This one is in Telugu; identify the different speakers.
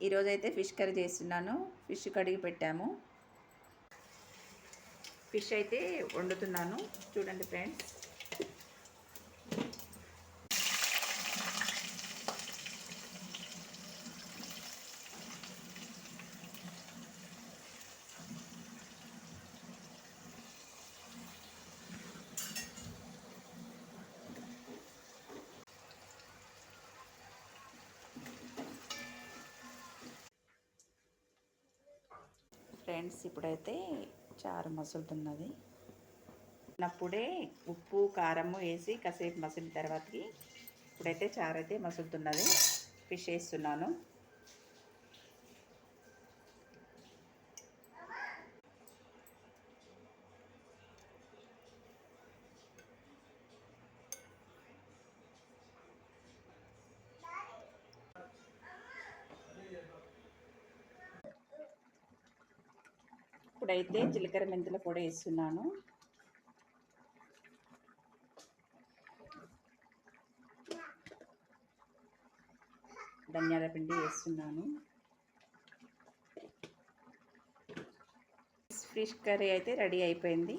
Speaker 1: ఈరోజైతే ఫిష్ కర్రీ చేస్తున్నాను. ఫిష్ కడిగి పెట్టాము. ఫిష్ అయితే వండుతున్నాను. చూడండి ఫ్రెండ్స్. ఇప్పుడైతే చారు మసులుతున్నది. అప్పుడే ఉప్పు కారము వేసి కాసేపు మసిలిన తర్వాతకి ఇప్పుడైతే చారు అయితే మసులుతున్నది. ఫిష్ వేస్తున్నాను. ఇప్పుడైతే జీలకర్ర మెంతుల పొడి వేస్తున్నాను. ధనియాల పిండి వేస్తున్నాను. ఫిష్ కర్రీ అయితే రెడీ అయిపోయింది.